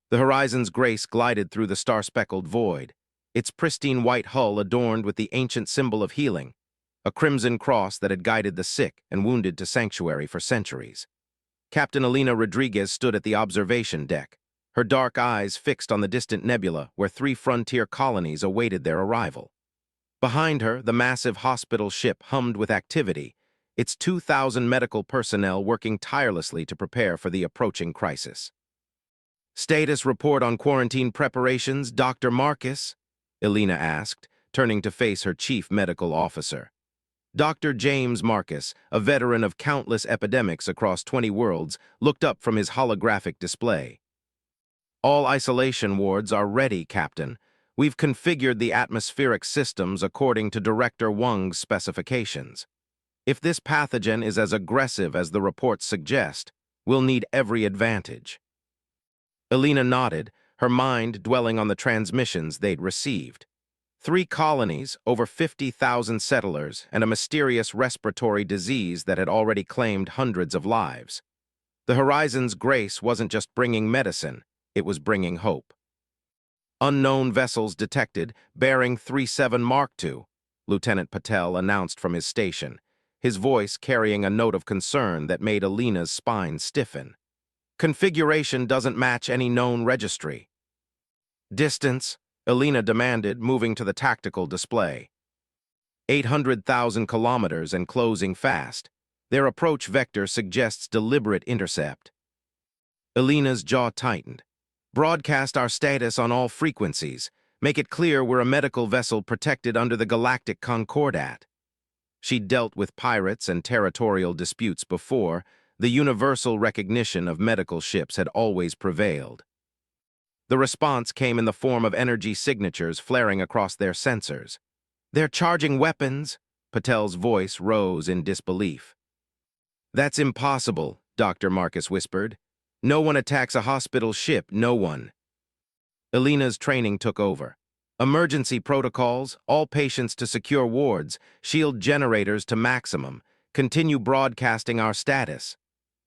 The Horizon's Grace glided through the star-speckled void, its pristine white hull adorned with the ancient symbol of healing, a crimson cross that had guided the sick and wounded to sanctuary for centuries. Captain Elena Rodriguez stood at the observation deck, her dark eyes fixed on the distant nebula where 3 frontier colonies awaited their arrival. Behind her, the massive hospital ship hummed with activity, its 2,000 medical personnel working tirelessly to prepare for the approaching crisis. "Status report on quarantine preparations, Dr. Marcus?" Elena asked, turning to face her chief medical officer. Dr. James Marcus, a veteran of countless epidemics across 20 worlds, looked up from his holographic display. "All isolation wards are ready, Captain. We've configured the atmospheric systems according to Director Wang's specifications. If this pathogen is as aggressive as the reports suggest, we'll need every advantage." Elena nodded, her mind dwelling on the transmissions they'd received. 3 colonies, over 50,000 settlers, and a mysterious respiratory disease that had already claimed hundreds of lives. The Horizon's Grace wasn't just bringing medicine, it was bringing hope. "Unknown vessels detected, bearing 37 Mark II, Lieutenant Patel announced from his station, his voice carrying a note of concern that made Elena's spine stiffen. "Configuration doesn't match any known registry." "Distance?" Elena demanded, moving to the tactical display. 800,000 kilometers and closing fast. Their approach vector suggests deliberate intercept. Elena's jaw tightened. "Broadcast our status on all frequencies. Make it clear we're a medical vessel protected under the Galactic Concordat." She'd dealt with pirates and territorial disputes before. The universal recognition of medical ships had always prevailed. The response came in the form of energy signatures flaring across their sensors. "They're charging weapons," Patel's voice rose in disbelief. "That's impossible," Dr. Marcus whispered. "No one attacks a hospital ship, no one." Elena's training took over. Emergency protocols, all patients to secure wards, shield generators to maximum, continue broadcasting our status.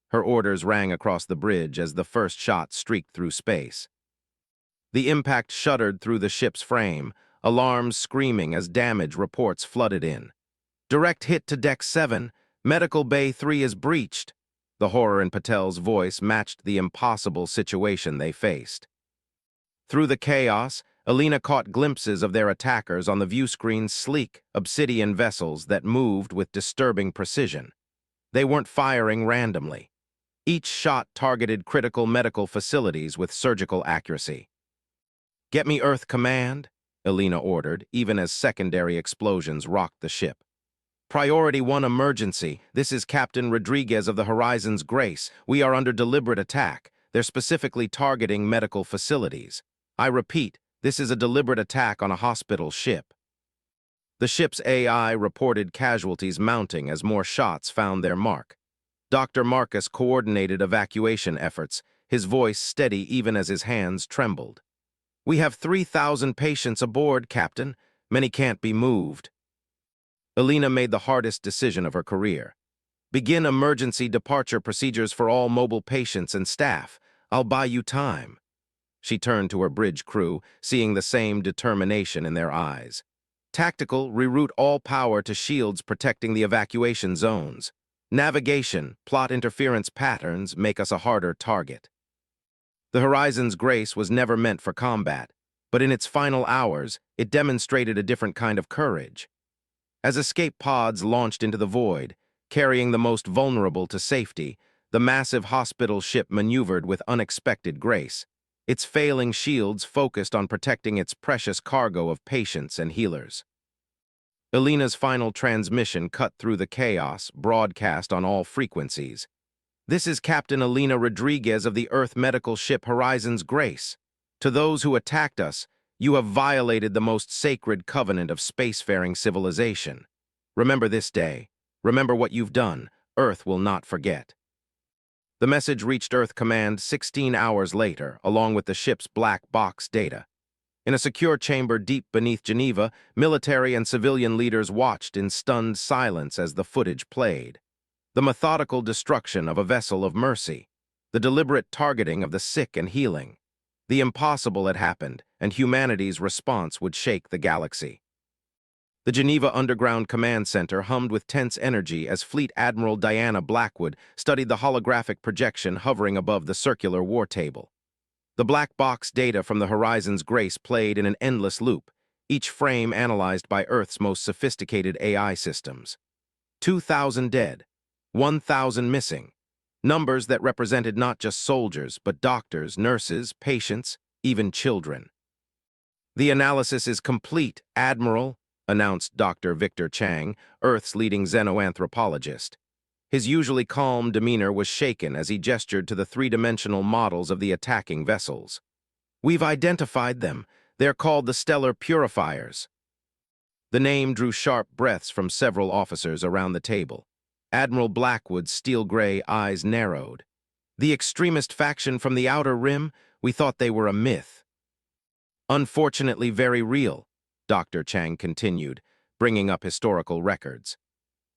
Her orders rang across the bridge as the first shot streaked through space. The impact shuddered through the ship's frame, alarms screaming as damage reports flooded in. "Direct hit to Deck 7, Medical Bay 3 is breached." The horror in Patel's voice matched the impossible situation they faced. Through the chaos, Elena caught glimpses of their attackers on the viewscreen's sleek, obsidian vessels that moved with disturbing precision. They weren't firing randomly. Each shot targeted critical medical facilities with surgical accuracy. "Get me Earth Command," Elena ordered, even as secondary explosions rocked the ship. "Priority 1 emergency. This is Captain Rodriguez of the Horizon's Grace. We are under deliberate attack. They're specifically targeting medical facilities. I repeat, this is a deliberate attack on a hospital ship." The ship's AI reported casualties mounting as more shots found their mark. Dr. Marcus coordinated evacuation efforts, his voice steady even as his hands trembled. "We have 3,000 patients aboard, Captain. Many can't be moved." Elena made the hardest decision of her career. "Begin emergency departure procedures for all mobile patients and staff. I'll buy you time." She turned to her bridge crew, seeing the same determination in their eyes. "Tactical, reroute all power to shields protecting the evacuation zones. Navigation, plot interference patterns make us a harder target." The Horizon's Grace was never meant for combat, but in its final hours, it demonstrated a different kind of courage. As escape pods launched into the void, carrying the most vulnerable to safety, the massive hospital ship maneuvered with unexpected grace. Its failing shields focused on protecting its precious cargo of patients and healers. Elena's final transmission cut through the chaos, broadcast on all frequencies. "This is Captain Elena Rodriguez of the Earth medical ship Horizon's Grace. To those who attacked us, you have violated the most sacred covenant of spacefaring civilization. Remember this day. Remember what you've done. Earth will not forget." The message reached Earth Command 16 hours later, along with the ship's black box data. In a secure chamber deep beneath Geneva, military and civilian leaders watched in stunned silence as the footage played. The methodical destruction of a vessel of mercy, the deliberate targeting of the sick and healing, The impossible had happened, and humanity's response would shake the galaxy. The Geneva Underground Command Center hummed with tense energy as Fleet Admiral Diana Blackwood studied the holographic projection hovering above the circular war table. The black box data from the Horizon's Grace played in an endless loop, each frame analyzed by Earth's most sophisticated AI systems. 2,000 dead, 1,000 missing, numbers that represented not just soldiers, but doctors, nurses, patients, even children. "The analysis is complete, Admiral," announced Dr. Victor Chang, Earth's leading xenoanthropologist. His usually calm demeanor was shaken as he gestured to the three-dimensional models of the attacking vessels. "We've identified them. They're called the Stellar Purifiers." The name drew sharp breaths from several officers around the table. Admiral Blackwood's steel-gray eyes narrowed. "The extremist faction from the Outer Rim? We thought they were a myth." "Unfortunately very real," Dr. Chang continued, bringing up historical records.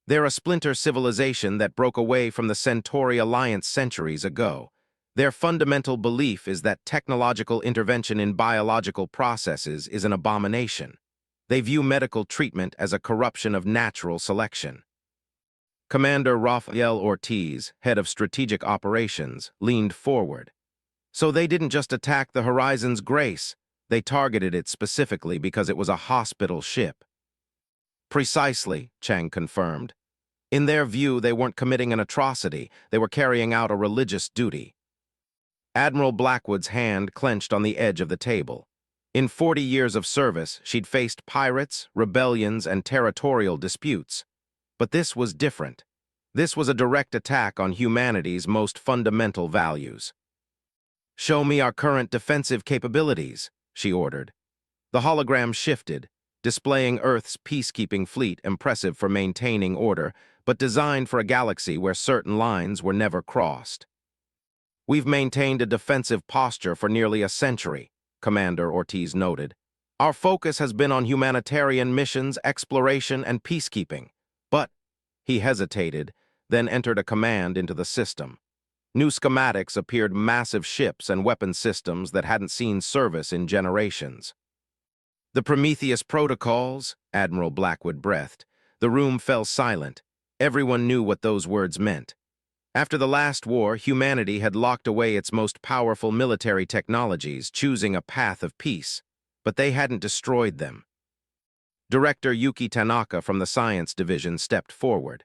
"They're a splinter civilization that broke away from the Centauri Alliance centuries ago. Their fundamental belief is that technological intervention in biological processes is an abomination. They view medical treatment as a corruption of natural selection." Commander Rafael Ortiz, head of strategic operations, leaned forward. "So they didn't just attack the Horizon's Grace. They targeted it specifically because it was a hospital ship." "Precisely," Chang confirmed. "In their view, they weren't committing an atrocity. They were carrying out a religious duty." Admiral Blackwood's hand clenched on the edge of the table. In 40 years of service, she'd faced pirates, rebellions, and territorial disputes. But this was different. This was a direct attack on humanity's most fundamental values. "Show me our current defensive capabilities," she ordered. The hologram shifted, displaying Earth's peacekeeping fleet, impressive for maintaining order, but designed for a galaxy where certain lines were never crossed. "We've maintained a defensive posture for nearly a century," Commander Ortiz noted. "Our focus has been on humanitarian missions, exploration, and peacekeeping. But," he hesitated, then entered a command into the system. New schematics appeared, massive ships and weapon systems that hadn't seen service in generations. "The Prometheus protocols," Admiral Blackwood breathed. The room fell silent. Everyone knew what those words meant. After the last war, humanity had locked away its most powerful military technologies, choosing a path of peace, but they hadn't destroyed them. Director Yuki Tanaka from the Science Division stepped forward.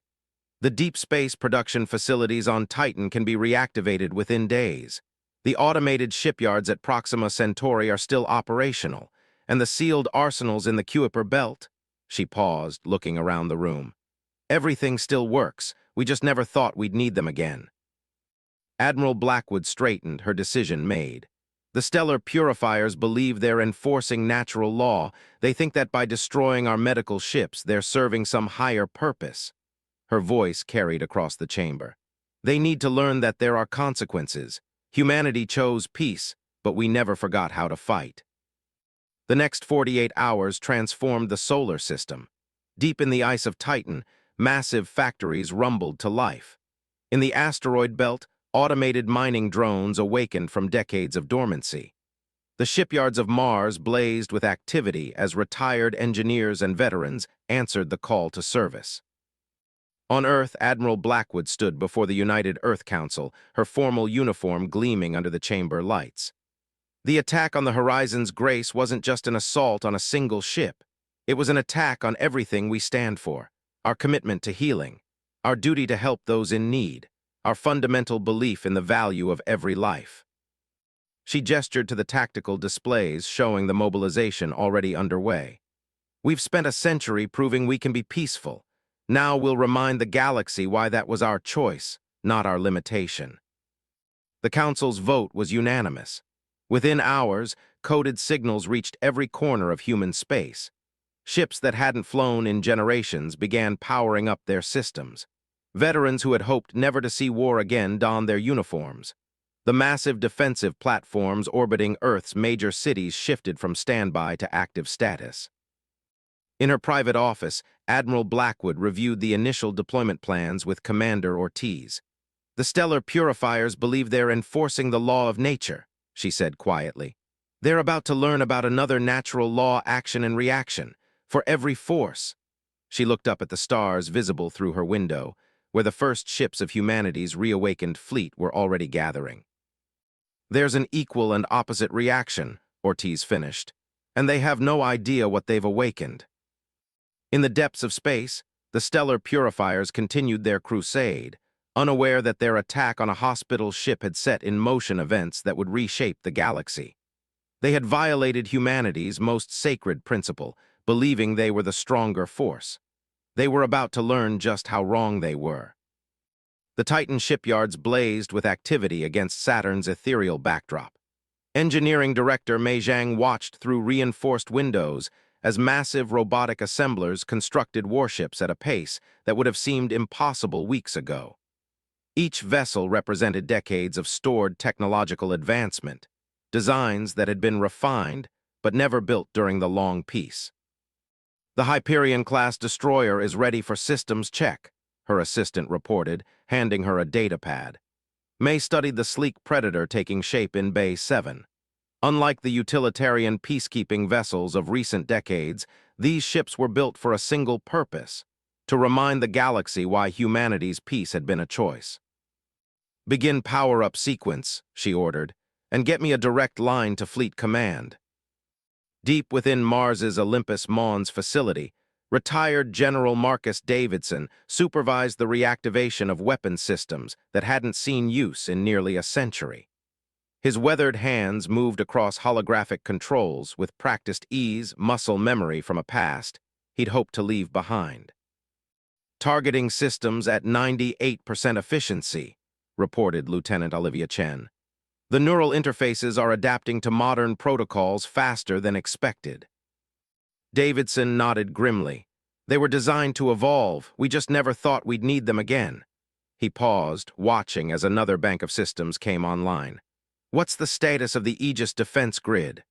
"The deep space production facilities on Titan can be reactivated within days. The automated shipyards at Proxima Centauri are still operational, and the sealed arsenals in the Kuiper Belt." She paused, looking around the room. "Everything still works. We just never thought we'd need them again." Admiral Blackwood straightened, her decision made. "The Stellar Purifiers believe they're enforcing natural law. They think that by destroying our medical ships, they're serving some higher purpose." Her voice carried across the chamber. "They need to learn that there are consequences. Humanity chose peace, but we never forgot how to fight." The next 48 hours transformed the solar system. Deep in the ice of Titan, massive factories rumbled to life. In the asteroid belt, automated mining drones awakened from decades of dormancy. The shipyards of Mars blazed with activity as retired engineers and veterans answered the call to service. On Earth, Admiral Blackwood stood before the United Earth Council, her formal uniform gleaming under the chamber lights. The attack on the Horizon's Grace wasn't just an assault on a single ship. It was an attack on everything we stand for: our commitment to healing, our duty to help those in need, our fundamental belief in the value of every life. She gestured to the tactical displays showing the mobilization already underway. "We've spent a century proving we can be peaceful. Now we'll remind the galaxy why that was our choice, not our limitation." The Council's vote was unanimous. Within hours, coded signals reached every corner of human space. Ships that hadn't flown in generations began powering up their systems. Veterans who had hoped never to see war again donned their uniforms. The massive defensive platforms orbiting Earth's major cities shifted from standby to active status. In her private office, Admiral Blackwood reviewed the initial deployment plans with Commander Ortiz. "The Stellar Purifiers believe they're enforcing the law of nature," she said quietly. They're about to learn about another natural law, action and reaction. For every force. She looked up at the stars visible through her window, where the first ships of humanity's reawakened fleet were already gathering. There's an equal and opposite reaction, Ortiz finished, and they have no idea what they've awakened. In the depths of space, the stellar purifiers continued their crusade, unaware that their attack on a hospital ship had set in motion events that would reshape the galaxy. They had violated humanity's most sacred principle, believing they were the stronger force. They were about to learn just how wrong they were. The Titan shipyards blazed with activity against Saturn's ethereal backdrop. Engineering director Mei Zhang watched through reinforced windows as massive robotic assemblers constructed warships at a pace that would have seemed impossible weeks ago. Each vessel represented decades of stored technological advancement, designs that had been refined but never built during the long peace. The Hyperion-class destroyer is ready for systems check, her assistant reported, handing her a datapad. May studied the sleek Predator taking shape in Bay 7. Unlike the utilitarian peacekeeping vessels of recent decades, these ships were built for a single purpose, to remind the galaxy why humanity's peace had been a choice. "Begin power-up sequence," she ordered, "and get me a direct line to Fleet Command." Deep within Mars's Olympus Mons facility, retired General Marcus Davidson supervised the reactivation of weapon systems that hadn't seen use in nearly a century. His weathered hands moved across holographic controls with practiced ease, muscle memory from a past he'd hoped to leave behind. "Targeting systems at 98% efficiency," reported Lieutenant Olivia Chen. "The neural interfaces are adapting to modern protocols faster than expected." Davidson nodded grimly. "They were designed to evolve. We just never thought we'd need them again." He paused, watching as another bank of systems came online. "What's the status of the Aegis defense grid?"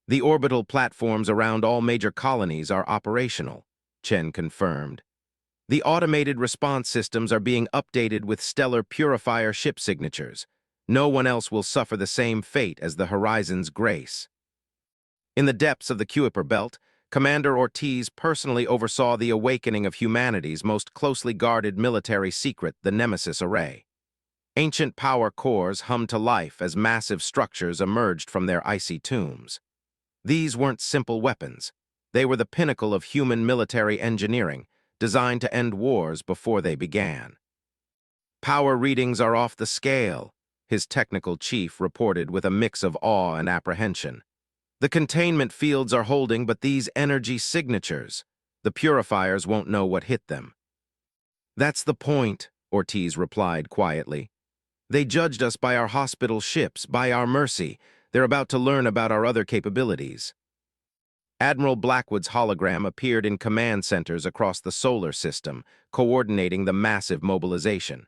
"The orbital platforms around all major colonies are operational," Chen confirmed. "The automated response systems are being updated with stellar purifier ship signatures. No one else will suffer the same fate as the Horizon's Grace." In the depths of the Kuiper Belt, Commander Ortiz personally oversaw the awakening of humanity's most closely guarded military secret, the Nemesis Array. Ancient power cores hummed to life as massive structures emerged from their icy tombs. These weren't simple weapons. They were the pinnacle of human military engineering, designed to end wars before they began. "Power readings are off the scale," his technical chief reported with a mix of awe and apprehension. "The containment fields are holding, but these energy signatures, the purifiers won't know what hit them." "That's the point," Ortiz replied quietly. "They judged us by our hospital ships, by our mercy. They're about to learn about our other capabilities." Admiral Blackwood's hologram appeared in command centers across the solar system, coordinating the massive mobilization.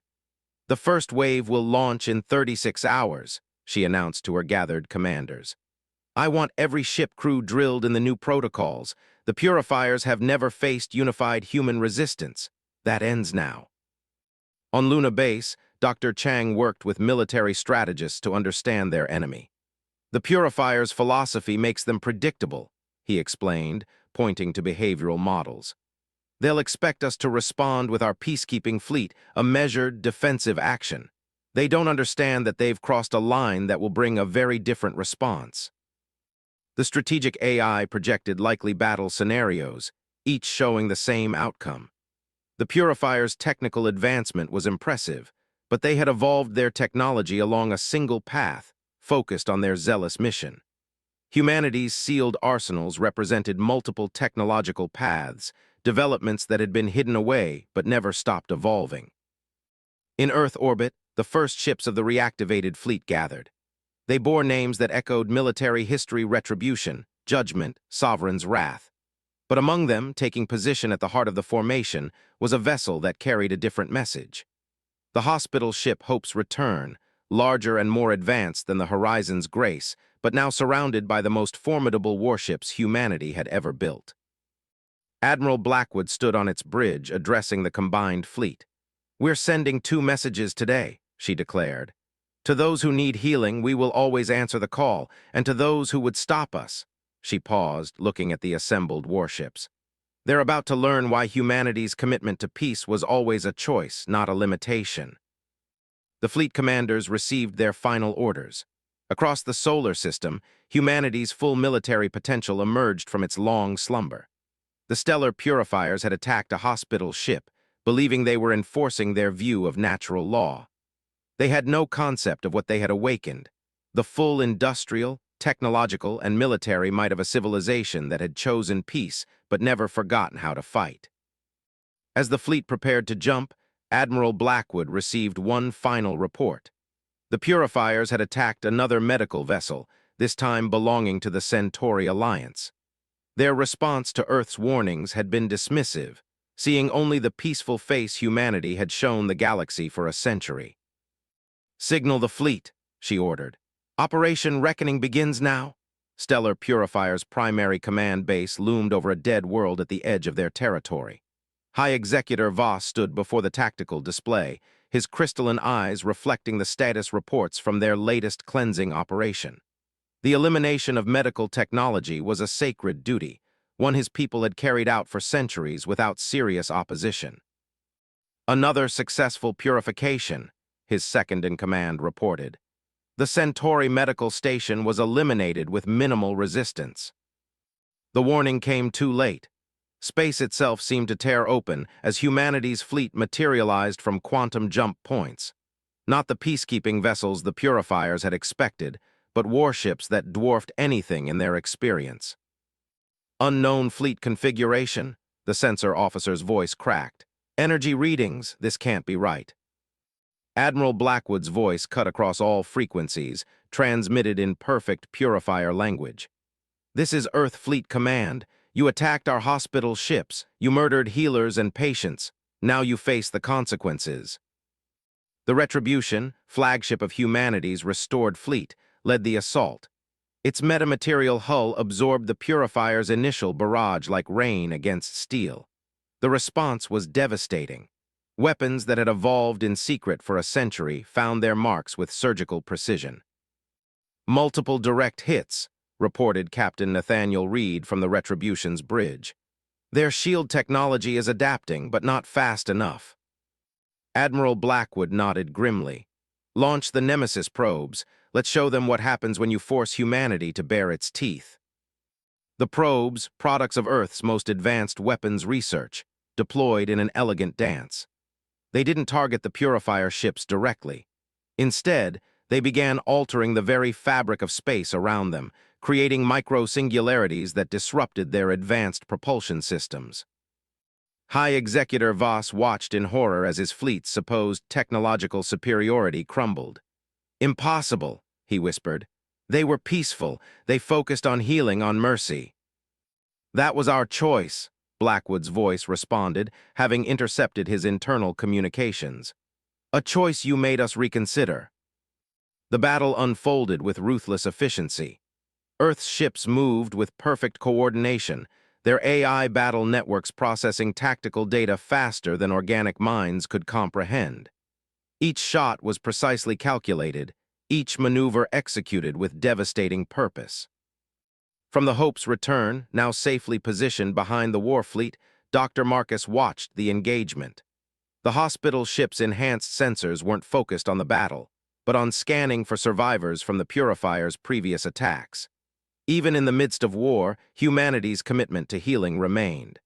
"The first wave will launch in 36 hours, she announced to her gathered commanders. "I want every ship crew drilled in the new protocols. The purifiers have never faced unified human resistance. That ends now." On Luna Base, Dr. Chang worked with military strategists to understand their enemy. "The purifiers' philosophy makes them predictable," he explained, pointing to behavioral models. "They'll expect us to respond with our peacekeeping fleet, a measured, defensive action. They don't understand that they've crossed a line that will bring a very different response." The strategic AI projected likely battle scenarios, each showing the same outcome. The purifiers' technical advancement was impressive, but they had evolved their technology along a single path, focused on their zealous mission. Humanity's sealed arsenals represented multiple technological paths, developments that had been hidden away but never stopped evolving. In Earth orbit, the first ships of the reactivated fleet gathered. They bore names that echoed military history: retribution, judgment, sovereign's wrath. But among them, taking position at the heart of the formation, was a vessel that carried a different message. The hospital ship Hope's Return, larger and more advanced than the Horizon's Grace, but now surrounded by the most formidable warships humanity had ever built. Admiral Blackwood stood on its bridge, addressing the combined fleet. "We're sending 2 messages today," she declared. To those who need healing, we will always answer the call, and to those who would stop us. She paused, looking at the assembled warships. They're about to learn why humanity's commitment to peace was always a choice, not a limitation. The fleet commanders received their final orders. Across the solar system, humanity's full military potential emerged from its long slumber. The stellar purifiers had attacked a hospital ship, believing they were enforcing their view of natural law. They had no concept of what they had awakened, the full industrial, technological, and military might of a civilization that had chosen peace but never forgotten how to fight. As the fleet prepared to jump, Admiral Blackwood received one final report. The purifiers had attacked another medical vessel, this time belonging to the Centauri Alliance. Their response to Earth's warnings had been dismissive, seeing only the peaceful face humanity had shown the galaxy for a century. "Signal the fleet," she ordered. "Operation Reckoning begins now." Stellar Purifier's primary command base loomed over a dead world at the edge of their territory. High Executor Voss stood before the tactical display, his crystalline eyes reflecting the status reports from their latest cleansing operation. The elimination of medical technology was a sacred duty, one his people had carried out for centuries without serious opposition. "Another successful purification," his second-in-command reported. "The Centauri medical station was eliminated with minimal resistance." The warning came too late. Space itself seemed to tear open as humanity's fleet materialized from quantum jump points. Not the peacekeeping vessels the purifiers had expected, but warships that dwarfed anything in their experience. "Unknown fleet configuration," the sensor officer's voice cracked. "Energy readings, this can't be right." Admiral Blackwood's voice cut across all frequencies, transmitted in perfect purifier language. "This is Earth Fleet Command. You attacked our hospital ships, you murdered healers and patients. Now you face the consequences." The Retribution, flagship of humanity's restored fleet, led the assault. Its metamaterial hull absorbed the Purifier's initial barrage like rain against steel. The response was devastating. Weapons that had evolved in secret for a century found their marks with surgical precision. "Multiple direct hits," reported Captain Nathaniel Reed from the Retribution's bridge. "Their shield technology is adapting, but not fast enough." Admiral Blackwood nodded grimly. "Launch the Nemesis probes. Let's show them what happens when you force humanity to bare its teeth." The probes, products of Earth's most advanced weapons research, deployed in an elegant dance. They didn't target the Purifier ships directly. Instead, they began altering the very fabric of space around them, creating micro-singularities that disrupted their advanced propulsion systems. High Executor Voss watched in horror as his fleet's supposed technological superiority crumbled. "Impossible," he whispered. "They were peaceful. They focused on healing, on mercy." "That was our choice," Blackwood's voice responded, having intercepted his internal communications. "A choice you made us reconsider." The battle unfolded with ruthless efficiency. Earth's ships moved with perfect coordination, their AI battle networks processing tactical data faster than organic minds could comprehend. Each shot was precisely calculated, each maneuver executed with devastating purpose. From the Hope's return, now safely positioned behind the Warfleet, Dr. Marcus watched the engagement. The hospital ship's enhanced sensors weren't focused on the battle, but on scanning for survivors from the Purifier's previous attacks. Even in the midst of war, humanity's commitment to healing remained.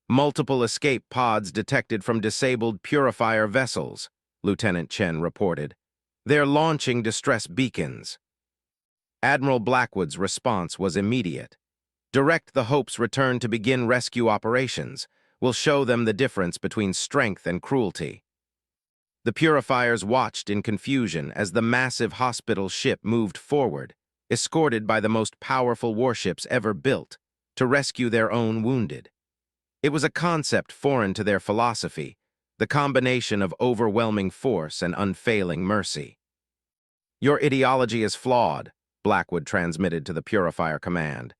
"Multiple escape pods detected from disabled Purifier vessels," Lieutenant Chen reported. "They're launching distress beacons." Admiral Blackwood's response was immediate. "Direct the Hope's return to begin rescue operations. We'll show them the difference between strength and cruelty." The Purifiers watched in confusion as the massive hospital ship moved forward, escorted by the most powerful warships ever built, to rescue their own wounded. It was a concept foreign to their philosophy, the combination of overwhelming force and unfailing mercy. "Your ideology is flawed," Blackwood transmitted to the Purifier command.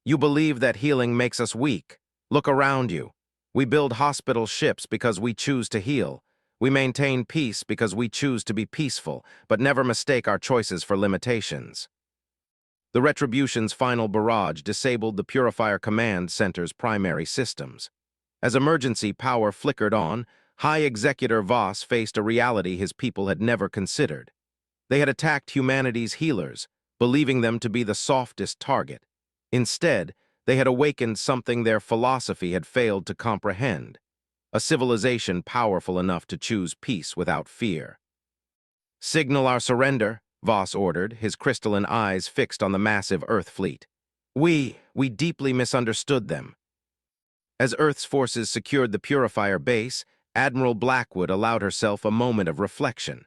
"You believe that healing makes us weak. Look around you. We build hospital ships because we choose to heal. We maintain peace because we choose to be peaceful, but never mistake our choices for limitations. The Retribution's final barrage disabled the Purifier Command Center's primary systems. As emergency power flickered on, High Executor Voss faced a reality his people had never considered. They had attacked humanity's healers, believing them to be the softest target. Instead, they had awakened something their philosophy had failed to comprehend: a civilization powerful enough to choose peace without fear. "Signal our surrender," Voss ordered, his crystalline eyes fixed on the massive Earth fleet. We deeply misunderstood them." As Earth's forces secured the Purifier base, Admiral Blackwood allowed herself a moment of reflection.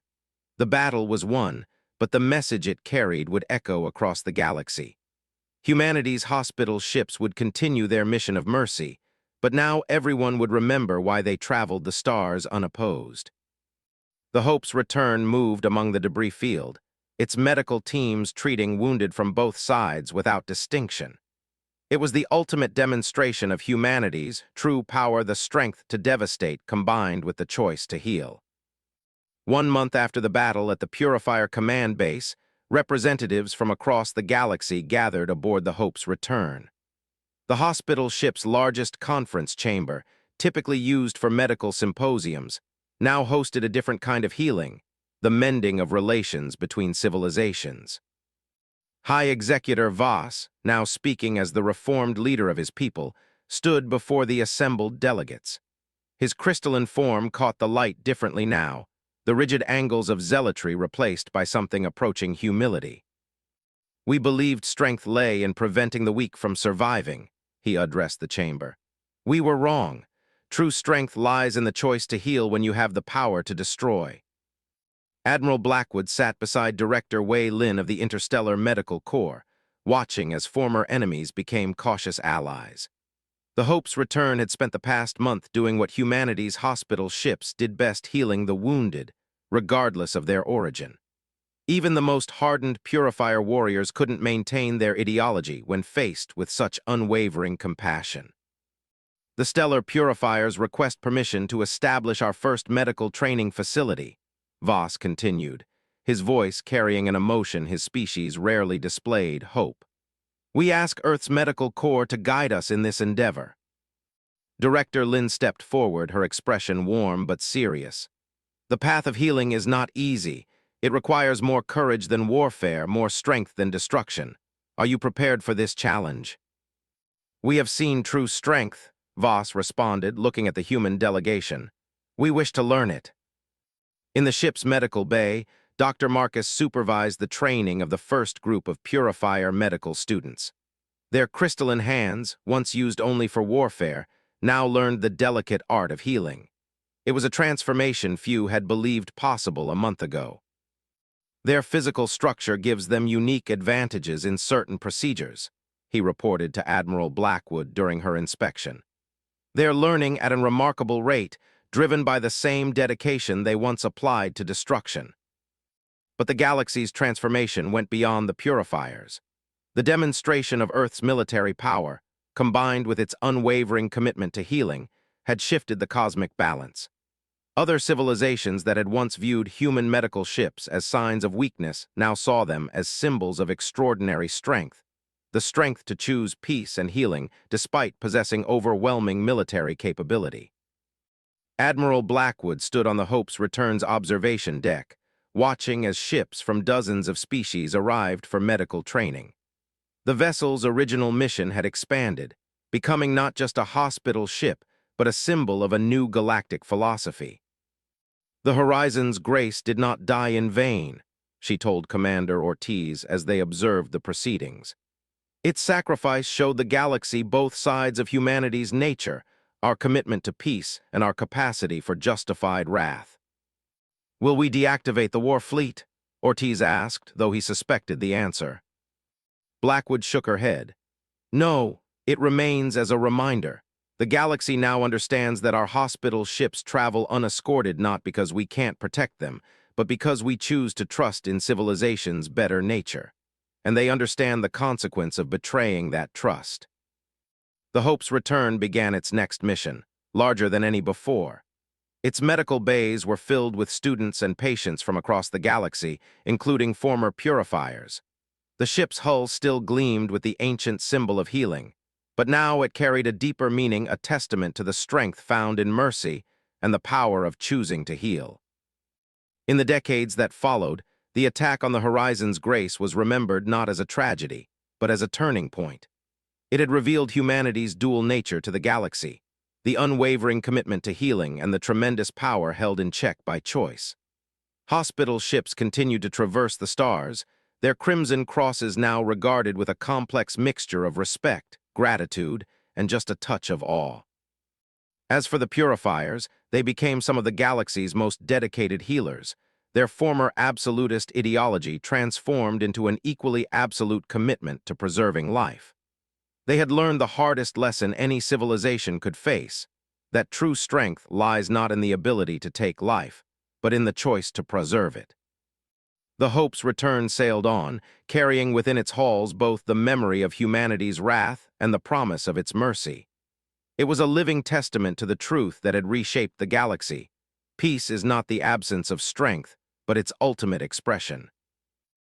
The battle was won, but the message it carried would echo across the galaxy. Humanity's hospital ships would continue their mission of mercy, but now everyone would remember why they traveled the stars unopposed. The Hope's return moved among the debris field, its medical teams treating wounded from both sides without distinction. It was the ultimate demonstration of humanity's true power, the strength to devastate combined with the choice to heal. 1 month after the battle at the Purifier Command Base, representatives from across the galaxy gathered aboard the Hope's return. The hospital ship's largest conference chamber, typically used for medical symposiums, now hosted a different kind of healing: the mending of relations between civilizations. High Executor Voss, now speaking as the reformed leader of his people, stood before the assembled delegates. His crystalline form caught the light differently now, the rigid angles of zealotry replaced by something approaching humility. "We believed strength lay in preventing the weak from surviving," he addressed the chamber. "We were wrong. True strength lies in the choice to heal when you have the power to destroy." Admiral Blackwood sat beside Director Wei Lin of the Interstellar Medical Corps, watching as former enemies became cautious allies. The Hope's return had spent the past month doing what humanity's hospital ships did best: healing the wounded, regardless of their origin. Even the most hardened Purifier warriors couldn't maintain their ideology when faced with such unwavering compassion. "The Stellar Purifiers request permission to establish our first medical training facility," Voss continued, his voice carrying an emotion his species rarely displayed: hope. "We ask Earth's Medical Corps to guide us in this endeavor." Director Lin stepped forward, her expression warm but serious. "The path of healing is not easy. It requires more courage than warfare, more strength than destruction. Are you prepared for this challenge?" "We have seen true strength," Voss responded, looking at the human delegation. "We wish to learn it." In the ship's medical bay, Dr. Marcus supervised the training of the first group of Purifier medical students. Their crystalline hands, once used only for warfare, now learned the delicate art of healing. It was a transformation few had believed possible a month ago. "Their physical structure gives them unique advantages in certain procedures," he reported to Admiral Blackwood during her inspection. "They're learning at a remarkable rate, driven by the same dedication they once applied to destruction." But the galaxy's transformation went beyond the Purifiers. The demonstration of Earth's military power, combined with its unwavering commitment to healing, had shifted the cosmic balance. Other civilizations that had once viewed human medical ships as signs of weakness now saw them as symbols of extraordinary strength: the strength to choose peace and healing despite possessing overwhelming military capability. Admiral Blackwood stood on the Hope's Return's observation deck, watching as ships from dozens of species arrived for medical training. The vessel's original mission had expanded, becoming not just a hospital ship, but a symbol of a new galactic philosophy. "The Horizon's grace did not die in vain," she told Commander Ortiz as they observed the proceedings. "Its sacrifice showed the galaxy both sides of humanity's nature, our commitment to peace and our capacity for justified wrath." "Will we deactivate the war fleet?" Ortiz asked, though he suspected the answer. Blackwood shook her head. "No, it remains as a reminder. The galaxy now understands that our hospital ships travel unescorted not because we can't protect them, but because we choose to trust in civilization's better nature. And they understand the consequence of betraying that trust." The Hope's Return began its next mission, larger than any before. Its medical bays were filled with students and patients from across the galaxy, including former purifiers. The ship's hull still gleamed with the ancient symbol of healing, but now it carried a deeper meaning, a testament to the strength found in mercy and the power of choosing to heal. In the decades that followed, the attack on the Horizon's Grace was remembered not as a tragedy, but as a turning point. It had revealed humanity's dual nature to the galaxy, the unwavering commitment to healing and the tremendous power held in check by choice. Hospital ships continued to traverse the stars, their crimson crosses now regarded with a complex mixture of respect, gratitude, and just a touch of awe. As for the purifiers, they became some of the galaxy's most dedicated healers. Their former absolutist ideology transformed into an equally absolute commitment to preserving life. They had learned the hardest lesson any civilization could face, that true strength lies not in the ability to take life, but in the choice to preserve it. The Hope's return sailed on, carrying within its halls both the memory of humanity's wrath and the promise of its mercy. It was a living testament to the truth that had reshaped the galaxy. Peace is not the absence of strength, but its ultimate expression.